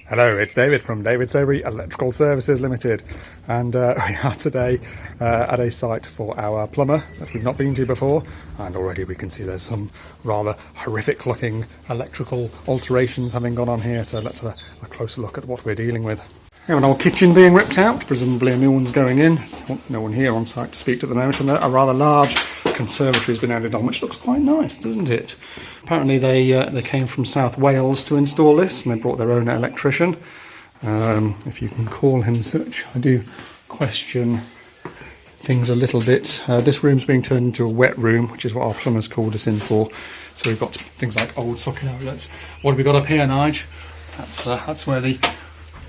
Hello, it's David from David Sobery Electrical Services Limited, and we are today at a site for our plumber that we've not been to before, and already we can see there's some rather horrific looking electrical alterations having gone on here, so let's have a closer look at what we're dealing with. We have an old kitchen being ripped out, presumably a new one's going in. No one here on site to speak to at the moment, and a rather large conservatory has been added on, which looks quite nice, doesn't it? Apparently they came from South Wales to install this, and they brought their own electrician, if you can call him such. I do question things a little bit. This room's being turned into a wet room, which is what our plumber's called us in for. So we've got things like old socket outlets. What have we got up here, Nige? That's where the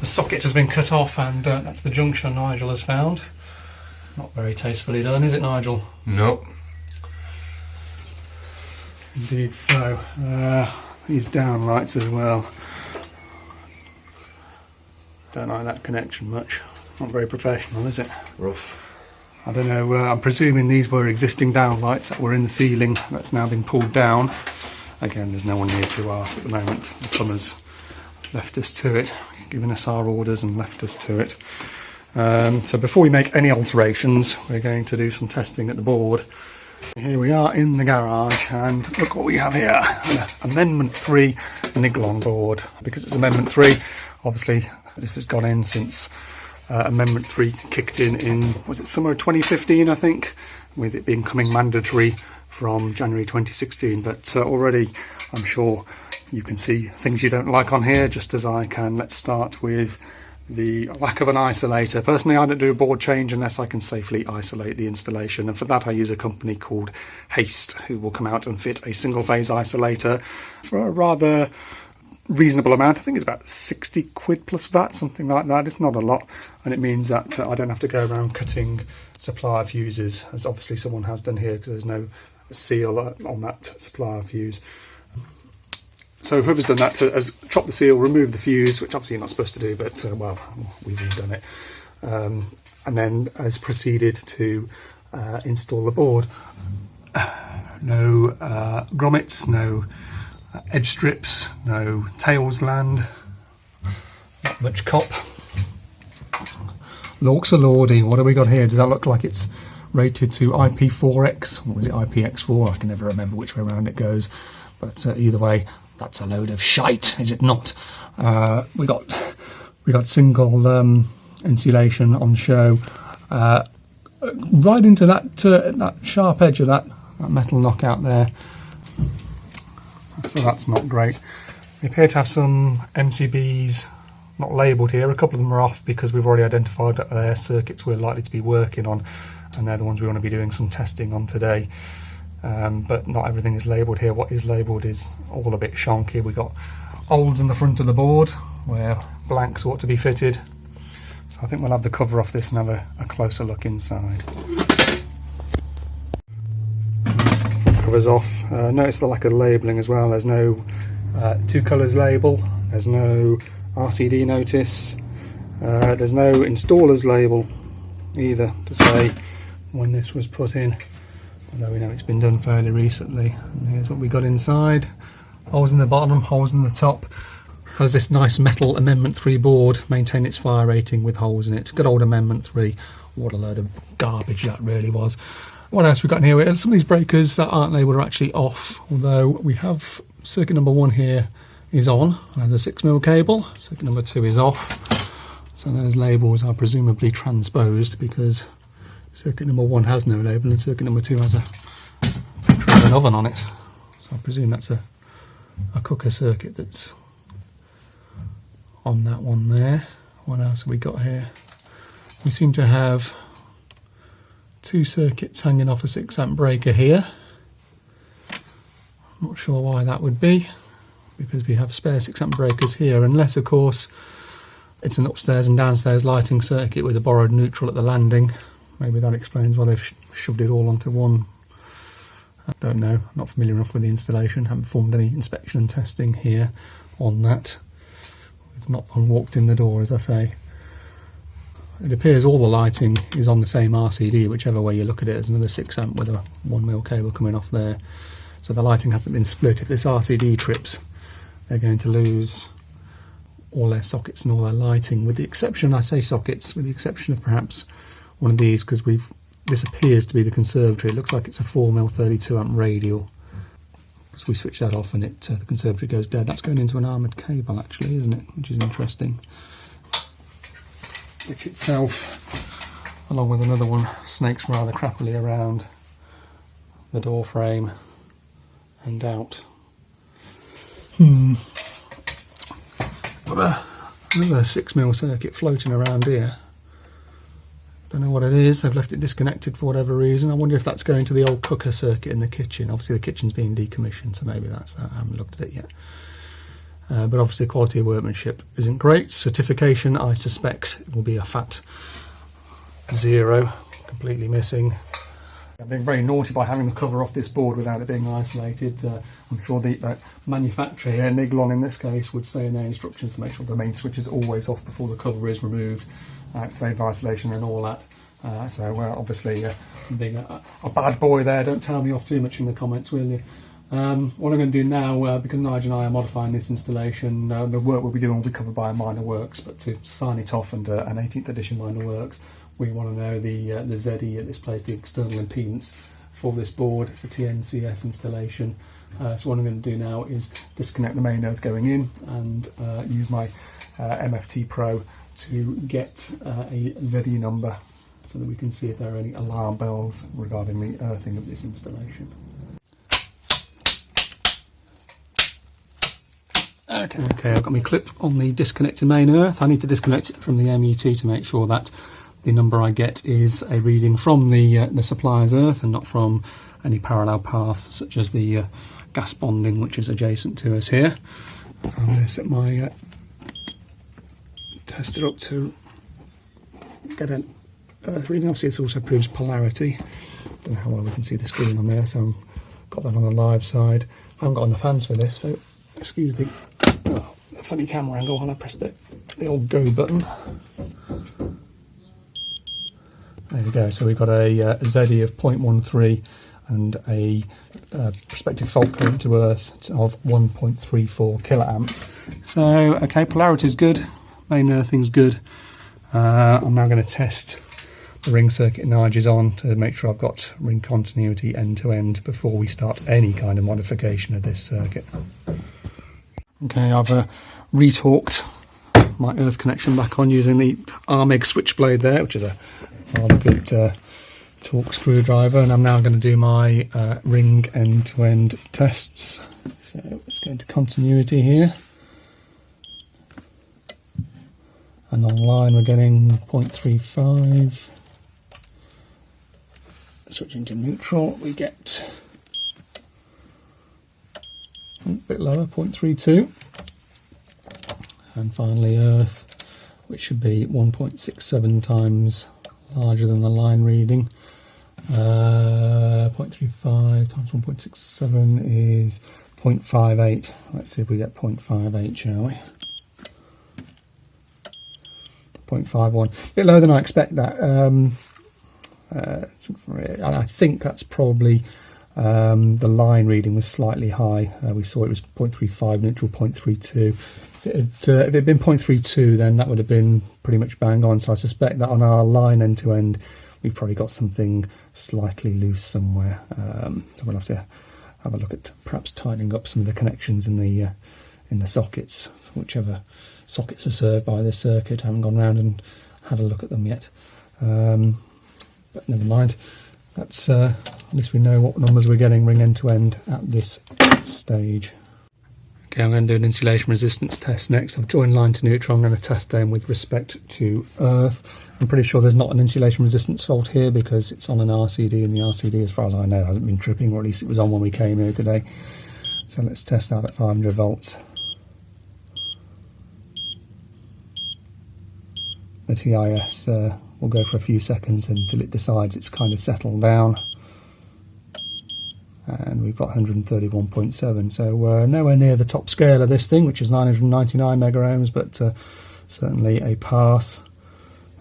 socket has been cut off, and that's the junction Nigel has found. Not very tastefully done, is it, Nigel? Nope. Indeed so. These downlights as well. Don't like that connection much. Not very professional, is it? Rough. I don't know, I'm presuming these were existing downlights that were in the ceiling that's now been pulled down. Again, there's no one here to ask at the moment. The plumber's left us to it, given us our orders and left us to it. So before we make any alterations, we're going to do some testing at the board. Here we are in the garage, and look what we have here, an Amendment 3 Niglon board. Because it's Amendment 3, obviously this has gone in since Amendment 3 kicked in, was it summer 2015, I think, with it becoming mandatory from January 2016, but already I'm sure you can see things you don't like on here, just as I can. Let's start with the lack of an isolator. Personally, I don't do a board change unless I can safely isolate the installation, and for that I use a company called Haste, who will come out and fit a single phase isolator for a rather reasonable amount. I think it's about 60 quid plus VAT, something like that. It's not a lot, and it means that I don't have to go around cutting supplier fuses, as obviously someone has done here, because there's no seal on that supplier fuse. So whoever's done that has chopped the seal, removed the fuse, which obviously you're not supposed to do, but well, we've all done it, and then has proceeded to install the board. No grommets, no edge strips, no tails land, not much cop. Lorks a lordy, what have we got here? Does that look like it's rated to IP4X, or is it IPX4? I can never remember which way around it goes, but either way, that's a load of shite, is it not? We got single insulation on show, right into that sharp edge of that metal knockout there. So that's not great. We appear to have some MCBs not labelled here. A couple of them are off because we've already identified that they're circuits we're likely to be working on, and they're the ones we want to be doing some testing on today. But not everything is labelled here. What is labelled is all a bit shonky. We've got holes in the front of the board where blanks ought to be fitted. So I think we'll have the cover off this and have a closer look inside. Covers off. Notice the lack of labelling as well. There's no two colours label. There's no RCD notice. There's no installer's label either to say when this was put in, although we know it's been done fairly recently. And here's what we got inside. Holes in the bottom, holes in the top. Has this nice metal Amendment 3 board maintain its fire rating with holes in it. Good old Amendment 3. What a load of garbage that really was. What else we got in here? Some of these breakers that aren't labelled are actually off, although we have circuit number 1 here is on and has a 6mm cable. Circuit number 2 is off. So those labels are presumably transposed because circuit number 1 has no label and circuit number 2 has a picture of an oven on it. So I presume that's a cooker circuit that's on that one there. What else have we got here? We seem to have 2 circuits hanging off a 6-amp breaker here. I'm not sure why that would be, because we have spare 6-amp breakers here, unless of course it's an upstairs and downstairs lighting circuit with a borrowed neutral at the landing. Maybe that explains why they've shoved it all onto one. I don't know, not familiar enough with the installation, haven't performed any inspection and testing here on that. We've not walked in the door, as I say. It appears all the lighting is on the same RCD, whichever way you look at it. There's another 6-amp with a 1mm cable coming off there. So the lighting hasn't been split. If this RCD trips, they're going to lose all their sockets and all their lighting, with the exception, I say sockets, with the exception of perhaps one of these, because this appears to be the conservatory. It looks like it's a 4mm 32 amp radial. So we switch that off and the conservatory goes dead. That's going into an armoured cable actually, isn't it? Which is interesting. Which itself, along with another one, snakes rather crappily around the door frame and out. Got another 6mm circuit floating around here. Don't know what it is. I've left it disconnected for whatever reason. I wonder if that's going to the old cooker circuit in the kitchen. Obviously the kitchen's being decommissioned, so maybe that's that. I haven't looked at it yet. But obviously the quality of workmanship isn't great. Certification, I suspect, will be a fat 0, completely missing. I've been very naughty by having the cover off this board without it being isolated. I'm sure the manufacturer here, Niglon in this case, would say in their instructions to make sure the main switch is always off before the cover is removed. Save isolation and all that. Obviously, being a bad boy there, don't tell me off too much in the comments, will you? What I'm going to do now, because Nigel and I are modifying this installation, the work we'll be doing will be covered by a minor works, but to sign it off under an 18th edition minor works, we want to know the ZE at this place, the external impedance for this board. It's a TNCS installation. So what I'm going to do now is disconnect the main earth going in and use my MFT Pro to get a ZE number so that we can see if there are any alarm bells regarding the earthing of this installation. Okay, I've got my clip on the disconnected main earth. I need to disconnect it from the MUT to make sure that the number I get is a reading from the supplier's earth and not from any parallel paths such as the gas bonding which is adjacent to us here. I'm going to set my tester up to get an earth reading. Obviously this also proves polarity. Don't know how well we can see the screen on there, so I've got that on the live side. I haven't got enough hands for this, so excuse the funny camera angle while I press the old go button. There we go, so we've got a ZE of 0.13 and a prospective fault current to earth of 1.34 kiloamps. So, okay, polarity is good, main earthing's good. I'm now going to test the ring circuit Nigel's on to make sure I've got ring continuity end to end before we start any kind of modification of this circuit. Okay, I've retorqued my earth connection back on using the Armeg switchblade there, which is a rather good torque screwdriver, and I'm now going to do my ring end-to-end tests. So let's go into continuity here, and online we're getting 0.35. Switching to neutral, we get a bit lower, 0.32, and finally earth, which should be 1.67 times larger than the line reading. 0.35 times 1.67 is 0.58. Let's see if we get 0.58, shall we? 0.51. A bit lower than I expect that. I think that's probably the line reading was slightly high. We saw it was 0.35, neutral 0.32. If it had been 0.32, then that would have been pretty much bang on. So I suspect that on our line end to end, we've probably got something slightly loose somewhere. So we'll have to have a look at perhaps tightening up some of the connections in the sockets, whichever sockets are served by this circuit. I haven't gone round and had a look at them yet. But never mind. That's at least we know what numbers we're getting ring end to end at this stage. Okay, I'm going to do an insulation resistance test next. I've joined line to neutral. I'm going to test them with respect to earth. I'm pretty sure there's not an insulation resistance fault here because it's on an RCD, and the RCD, as far as I know, hasn't been tripping, or at least it was on when we came here today. So let's test that at 500 volts. The TIS will go for a few seconds until it decides it's kind of settled down. And we've got 131.7, so nowhere near the top scale of this thing, which is 999 mega ohms, but certainly a pass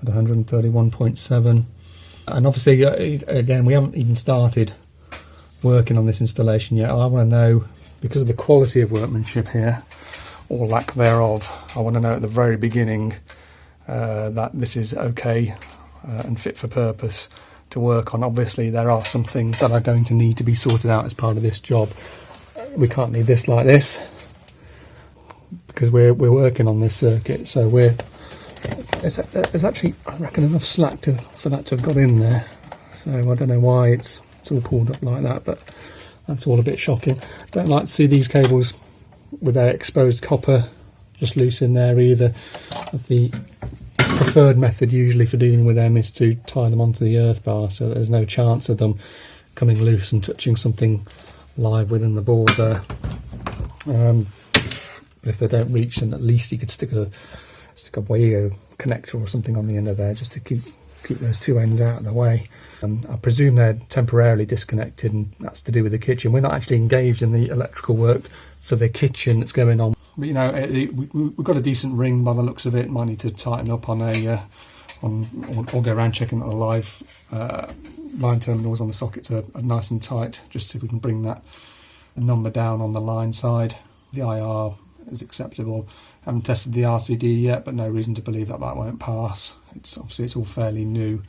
at 131.7. And obviously, again, we haven't even started working on this installation yet. I want to know, because of the quality of workmanship here, or lack thereof. I want to know at the very beginning that this is okay and fit for purpose to work on. Obviously there are some things that are going to need to be sorted out as part of this job. We can't leave this like this because we're working on this circuit, so there's actually, I reckon, enough slack for that to have got in there. So I don't know why it's all pulled up like that, but that's all a bit shocking. Don't like to see these cables with their exposed copper just loose in there either. The preferred method usually for dealing with them is to tie them onto the earth bar so that there's no chance of them coming loose and touching something live within the board there. But if they don't reach, then at least you could stick a Wago connector or something on the end of there just to keep those two ends out of the way. I presume they're temporarily disconnected, and that's to do with the kitchen. We're not actually engaged in the electrical work for the kitchen that's going on. But you know, we've got a decent ring by the looks of it. Might need to tighten up on or go around checking that the live line terminals on the sockets are nice and tight, just see if we can bring that number down on the line side. The IR is acceptable. Haven't tested the RCD yet, but no reason to believe that won't pass. Obviously it's all fairly new.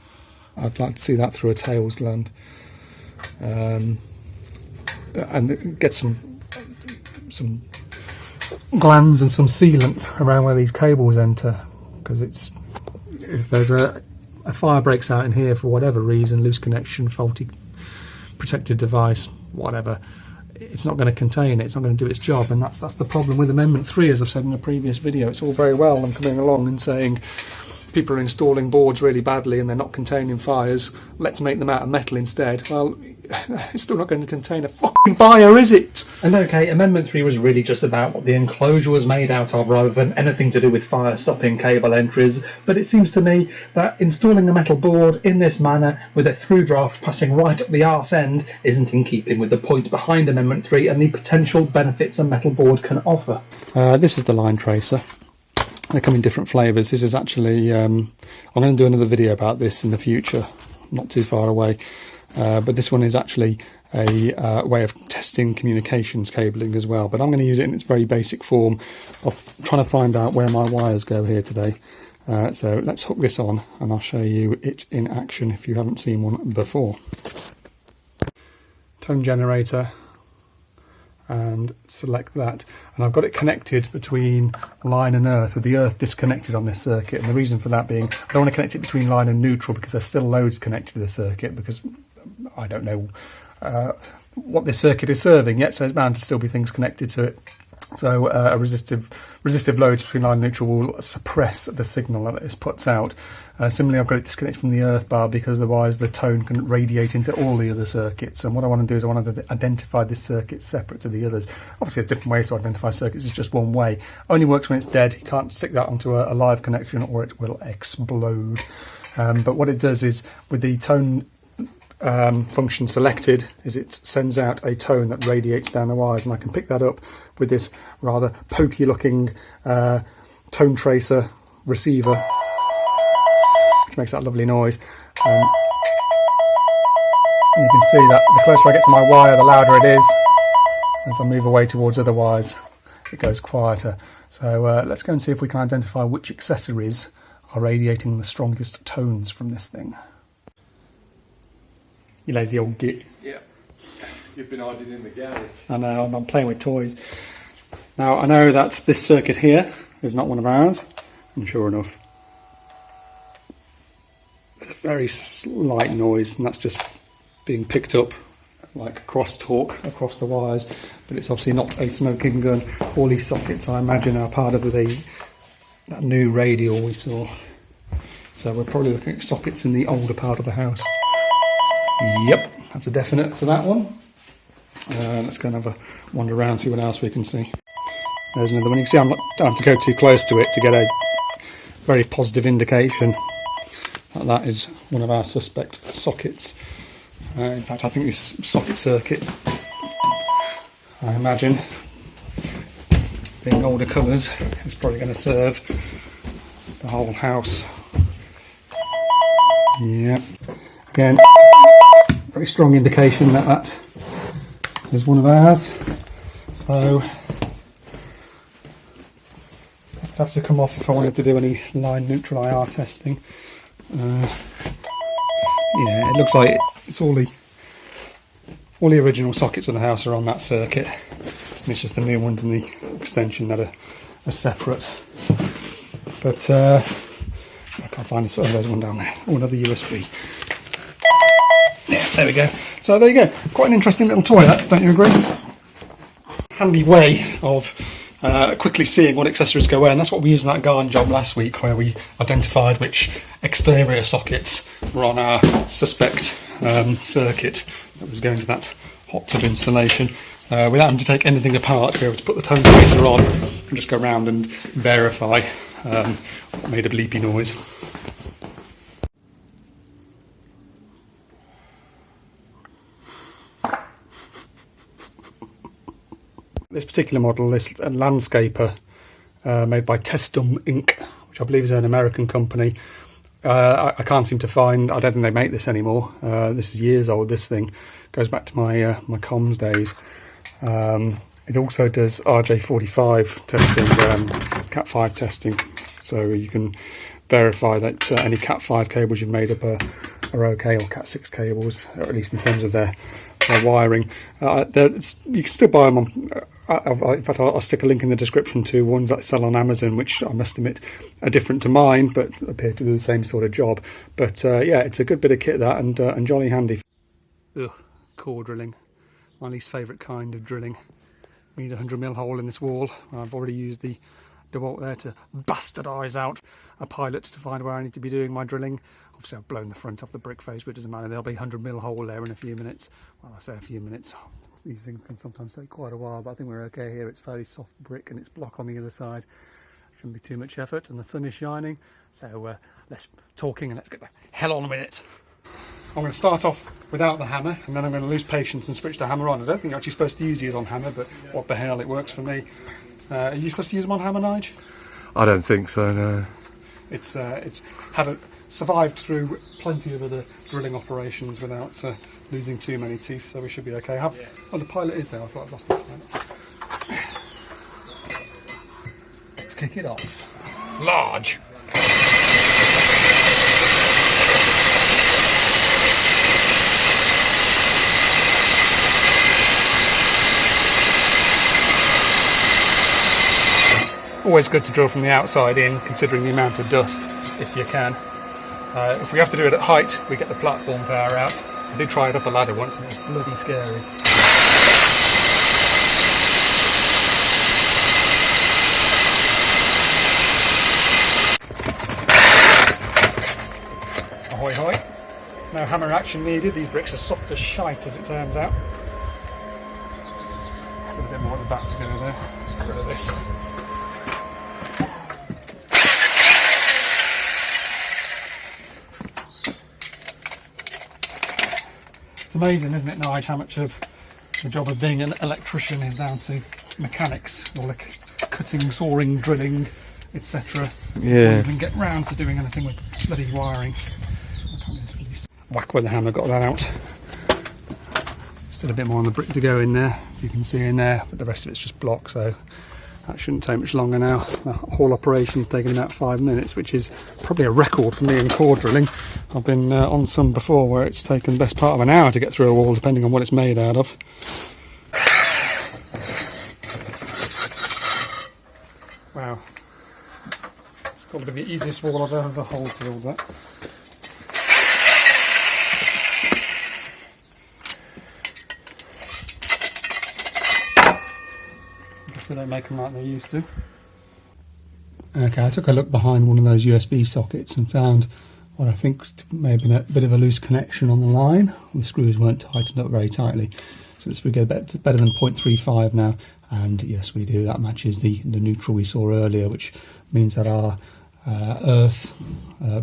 I'd like to see that through a tails gland, and get some glands and some sealant around where these cables enter, because if there's a fire breaks out in here for whatever reason, loose connection, faulty protected device, whatever, it's not going to contain it, it's not going to do its job. And that's the problem with Amendment 3, as I've said in a previous video. It's all very well them coming along and saying people are installing boards really badly and they're not containing fires, let's make them out of metal instead. Well, it's still not going to contain a fucking fire, is it? And okay, Amendment 3 was really just about what the enclosure was made out of rather than anything to do with fire stopping cable entries, but it seems to me that installing a metal board in this manner with a through draft passing right up the arse end isn't in keeping with the point behind Amendment 3 and the potential benefits a metal board can offer. This is the line tracer. They come in different flavours. This is actually, I'm going to do another video about this in the future, not too far away. But this one is actually a way of testing communications cabling as well. But I'm going to use it in its very basic form of trying to find out where my wires go here today. So let's hook this on and I'll show you it in action if you haven't seen one before. Tone generator, and select that, and I've got it connected between line and earth, with the earth disconnected on this circuit. And the reason for that being, I don't want to connect it between line and neutral because there's still loads connected to the circuit, because I don't know what this circuit is serving yet, so there's bound to still be things connected to it. So a resistive loads between line and neutral will suppress the signal that this puts out. Similarly, I've got it disconnected from the earth bar because otherwise the tone can radiate into all the other circuits. And what I want to do is I want to identify this circuit separate to the others. Obviously, there's different ways to identify circuits. It's just one way. Only works when it's dead. You can't stick that onto a live connection or it will explode. But what it does is, with the tone function selected, is it sends out a tone that radiates down the wires, and I can pick that up with this rather pokey looking tone tracer receiver, which makes that lovely noise. And you can see that the closer I get to my wire, the louder it is. As I move away towards other wires, it goes quieter. So let's go and see if we can identify which accessories are radiating the strongest tones from this thing. You lazy old git. Yeah, you've been hiding in the garage. I know, I'm playing with toys. Now, I know that this circuit here is not one of ours, and sure enough, there's a very slight noise, and that's just being picked up like crosstalk across the wires, but it's obviously not a smoking gun. All these sockets, I imagine, are part of that new radial we saw. So we're probably looking at sockets in the older part of the house. Yep, that's a definite to that one. Let's go and have a wander around, see what else we can see. There's another one. You can see I don't have to go too close to it to get a very positive indication that that is one of our suspect sockets. In fact, I think this socket circuit, I imagine, being older colours, is probably going to serve the whole house. Yeah. Again, very strong indication that that is one of ours. So I'd have to come off if I wanted to do any line neutral IR testing. Yeah, it looks like it's all the original sockets of the house are on that circuit. And it's just the new ones and the extension that are separate. But I can't find it. Oh, there's one down there. Oh, another USB. Yeah, there we go. So there you go. Quite an interesting little toy, that, don't you agree? Handy way of quickly seeing what accessories go where, and that's what we used in that garden job last week, where we identified which exterior sockets were on our suspect circuit that was going to that hot tub installation. Without having to take anything apart, we were able to put the tone tracer on and just go around and verify what made a bleepy noise. This particular model is a landscaper made by Testum Inc., which I believe is an American company. I can't seem to find, I don't think they make this anymore. This is years old, this thing. Goes back to my my comms days. It also does RJ45 testing, Cat5 testing. So you can verify that any Cat5 cables you've made up are okay, or Cat6 cables, or at least in terms of their wiring. You can still buy them on... in fact, I'll stick a link in the description to ones that sell on Amazon, which I must admit are different to mine, but appear to do the same sort of job. But yeah, it's a good bit of kit, that, and jolly handy. Ugh, core drilling. My least favourite kind of drilling. We need a 100mm hole in this wall. I've already used the DeWalt there to bastardise out a pilot to find where I need to be doing my drilling. Obviously I've blown the front off the brick face, but it doesn't matter, there'll be a 100mm hole there in a few minutes. Well, I say a few minutes, these things can sometimes take quite a while, but I think we're okay here. It's fairly soft brick and it's block on the other side. Shouldn't be too much effort, and the sun is shining, so less talking and let's get the hell on with it. I'm going to start off without the hammer, and then I'm going to lose patience and switch the hammer on. I don't think you're actually supposed to use these on hammer, but what the hell, it works for me. Are you supposed to use them on hammer, Nige? I don't think so, no. It's survived through plenty of other drilling operations without losing too many teeth, so we should be okay. Oh, the pilot is there. I thought I'd lost the pilot. Let's kick it off. Large. Always good to drill from the outside in, considering the amount of dust, if you can. If we have to do it at height, we get the platform power out. I did try it up a ladder once and it was bloody scary. Ahoy hoy. No hammer action needed. These bricks are soft as shite, as it turns out. Just a little bit more at the back to go there. Let's get rid of this. It's amazing, isn't it, Nige, how much of the job of being an electrician is down to mechanics, or like cutting, sawing, drilling, etc. Yeah. Before you can get round to doing anything with bloody wiring. Whack with the hammer, got that out. Still a bit more on the brick to go in there, you can see in there, but the rest of it's just block, so that shouldn't take much longer now. The whole operation's taken about 5 minutes, which is probably a record for me in core drilling. I've been on some before where it's taken the best part of an hour to get through a wall, depending on what it's made out of. Wow. It's got to be the easiest wall I've ever hole drilled, that. They don't make them like they used to. Okay, I took a look behind one of those USB sockets and found what I think may have been a bit of a loose connection on the line. The screws weren't tightened up very tightly, so we get better than 0.35 now. And yes, we do. That matches the neutral we saw earlier, which means that our earth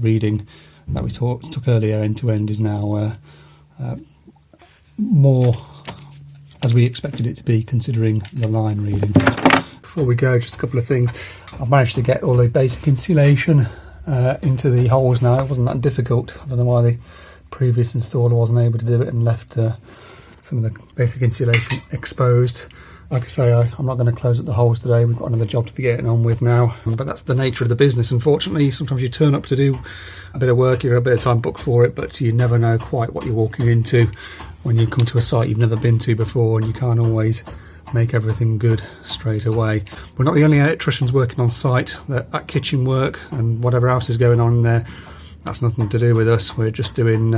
reading that we took earlier end to end is now more as we expected it to be, considering the line reading. Before we go, just a couple of things. I've managed to get all the basic insulation into the holes now. It wasn't that difficult. I don't know why the previous installer wasn't able to do it and left some of the basic insulation exposed. Like I say, I'm not going to close up the holes today. We've got another job to be getting on with now. But that's the nature of the business. Unfortunately, sometimes you turn up to do a bit of work, you're a bit of time booked for it, but you never know quite what you're walking into when you come to a site you've never been to before, and you can't always make everything good straight away. We're not the only electricians working on site. That kitchen work and whatever else is going on in there, that's nothing to do with us. We're just doing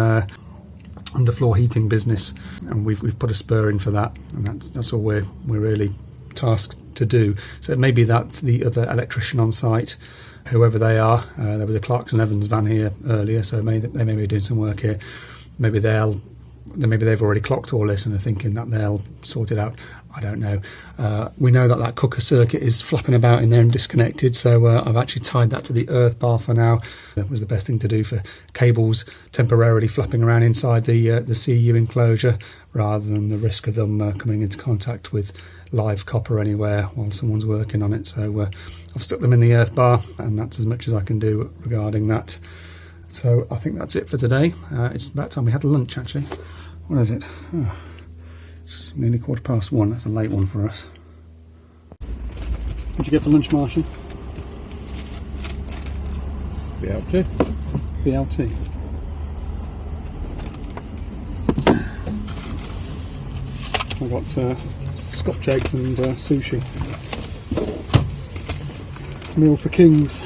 underfloor heating business, and we've put a spur in for that, and that's all we're really tasked to do. So it may be that the other electrician on site, whoever they are, there was a Clarkson Evans van here earlier, so they may be doing some work here. Maybe they've already clocked all this and are thinking that they'll sort it out. I don't know. We know that cooker circuit is flapping about in there and disconnected, so I've actually tied that to the earth bar for now. It was the best thing to do for cables temporarily flapping around inside the CU enclosure, rather than the risk of them coming into contact with live copper anywhere while someone's working on it. So I've stuck them in the earth bar, and that's as much as I can do regarding that. So I think that's it for today. It's about time we had lunch, actually. What is it? Oh, it's nearly 1:15. That's a late one for us. What'd you get for lunch, Martian? BLT. BLT. I've got Scotch eggs and sushi. It's a meal for kings.